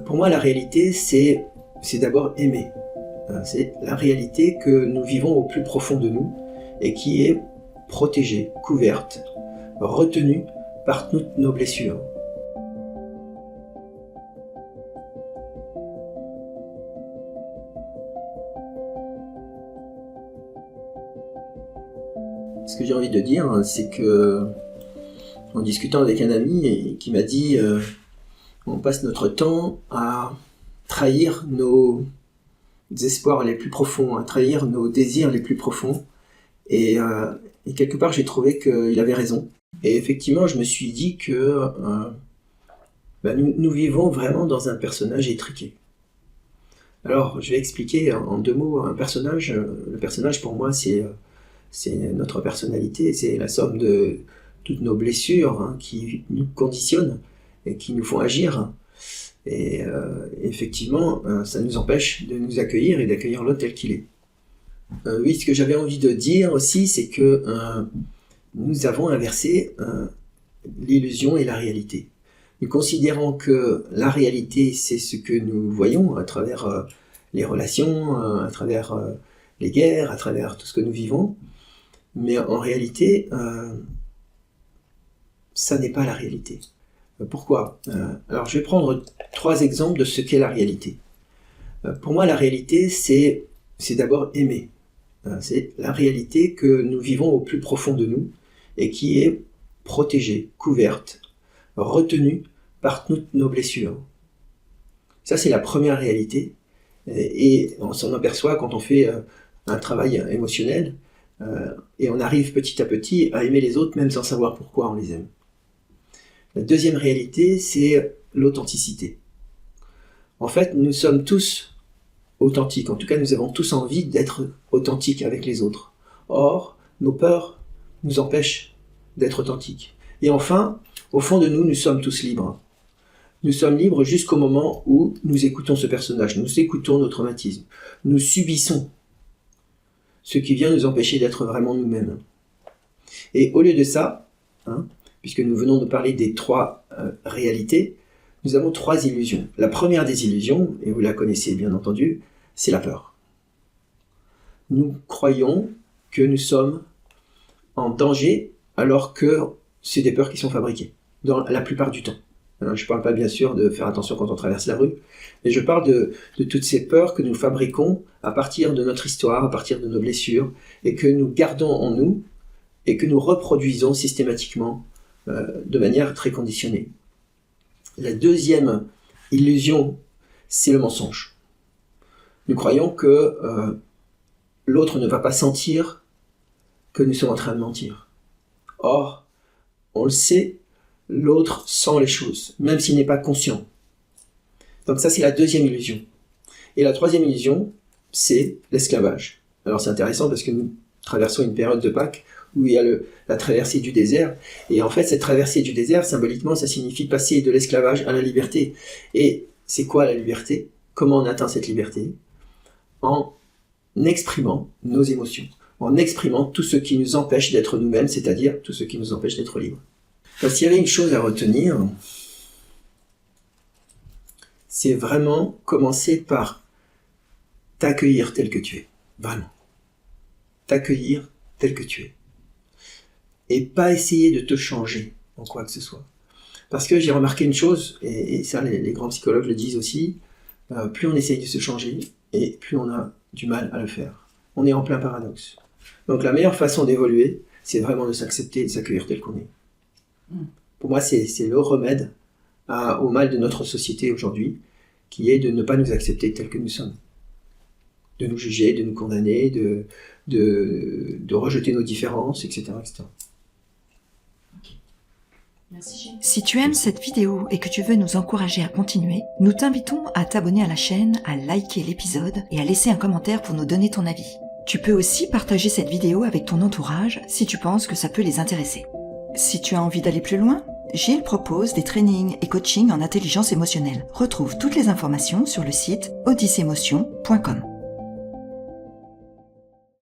Pour moi, la réalité, c'est d'abord aimer. C'est la réalité que nous vivons au plus profond de nous et qui est protégée, couverte, retenue par toutes nos blessures. Ce que j'ai envie de dire, c'est que, en discutant avec un ami qui m'a dit on passe notre temps à trahir nos espoirs les plus profonds, à trahir nos désirs les plus profonds. Et quelque part, j'ai trouvé qu'il avait raison. Et effectivement, je me suis dit que nous vivons vraiment dans un personnage étriqué. Alors, je vais expliquer en 2 mots un personnage. Le personnage, pour moi, c'est notre personnalité, c'est la somme de toutes nos blessures qui nous conditionnent et qui nous font agir. Et effectivement, ça nous empêche de nous accueillir et d'accueillir l'autre tel qu'il est. Oui, ce que j'avais envie de dire aussi, c'est que nous avons inversé l'illusion et la réalité. Nous considérons que la réalité, c'est ce que nous voyons à travers les relations, à travers les guerres, à travers tout ce que nous vivons. Mais en réalité, ça n'est pas la réalité. Pourquoi ? Alors, je vais prendre 3 exemples de ce qu'est la réalité. Pour moi, la réalité, c'est d'abord aimer. C'est la réalité que nous vivons au plus profond de nous et qui est protégée, couverte, retenue par toutes nos blessures. Ça, c'est la première réalité. Et on s'en aperçoit quand on fait un travail émotionnel et on arrive petit à petit à aimer les autres même sans savoir pourquoi on les aime. La deuxième réalité, c'est l'authenticité. En fait, nous sommes tous authentiques. En tout cas, nous avons tous envie d'être authentiques avec les autres. Or, nos peurs nous empêchent d'être authentiques. Et enfin, au fond de nous, nous sommes tous libres. Nous sommes libres jusqu'au moment où nous écoutons ce personnage, nous écoutons nos traumatismes, nous subissons ce qui vient nous empêcher d'être vraiment nous-mêmes. Et au lieu de ça, puisque nous venons de parler des 3 réalités, nous avons 3 illusions. La première des illusions, et vous la connaissez bien entendu, c'est la peur. Nous croyons que nous sommes en danger alors que c'est des peurs qui sont fabriquées, dans la plupart du temps. Je ne parle pas bien sûr de faire attention quand on traverse la rue, mais je parle de toutes ces peurs que nous fabriquons à partir de notre histoire, à partir de nos blessures, et que nous gardons en nous, et que nous reproduisons systématiquement de manière très conditionnée. La deuxième illusion, c'est le mensonge. Nous croyons que l'autre ne va pas sentir que nous sommes en train de mentir. Or, on le sait, l'autre sent les choses, même s'il n'est pas conscient. Donc ça, c'est la deuxième illusion. Et la troisième illusion, c'est l'esclavage. Alors c'est intéressant parce que nous traversons une période de Pâques où il y a la traversée du désert. Et en fait, cette traversée du désert, symboliquement, ça signifie passer de l'esclavage à la liberté. Et c'est quoi la liberté ? Comment on atteint cette liberté ? En exprimant nos émotions, en exprimant tout ce qui nous empêche d'être nous-mêmes, c'est-à-dire tout ce qui nous empêche d'être libres. Donc, s'il y avait une chose à retenir, c'est vraiment commencer par t'accueillir tel que tu es. Vraiment. T'accueillir tel que tu es. Et pas essayer de te changer en quoi que ce soit. Parce que j'ai remarqué une chose, et ça les grands psychologues le disent aussi, plus on essaye de se changer, et plus on a du mal à le faire. On est en plein paradoxe. Donc la meilleure façon d'évoluer, c'est vraiment de s'accepter et de s'accueillir tel qu'on est. Pour moi, c'est le remède au mal de notre société aujourd'hui, qui est de ne pas nous accepter tels que nous sommes. De nous juger, de nous condamner, de rejeter nos différences, etc. etc. Si tu aimes cette vidéo et que tu veux nous encourager à continuer, nous t'invitons à t'abonner à la chaîne, à liker l'épisode et à laisser un commentaire pour nous donner ton avis. Tu peux aussi partager cette vidéo avec ton entourage si tu penses que ça peut les intéresser. Si tu as envie d'aller plus loin, Gilles propose des trainings et coachings en intelligence émotionnelle. Retrouve toutes les informations sur le site odysseemotion.com.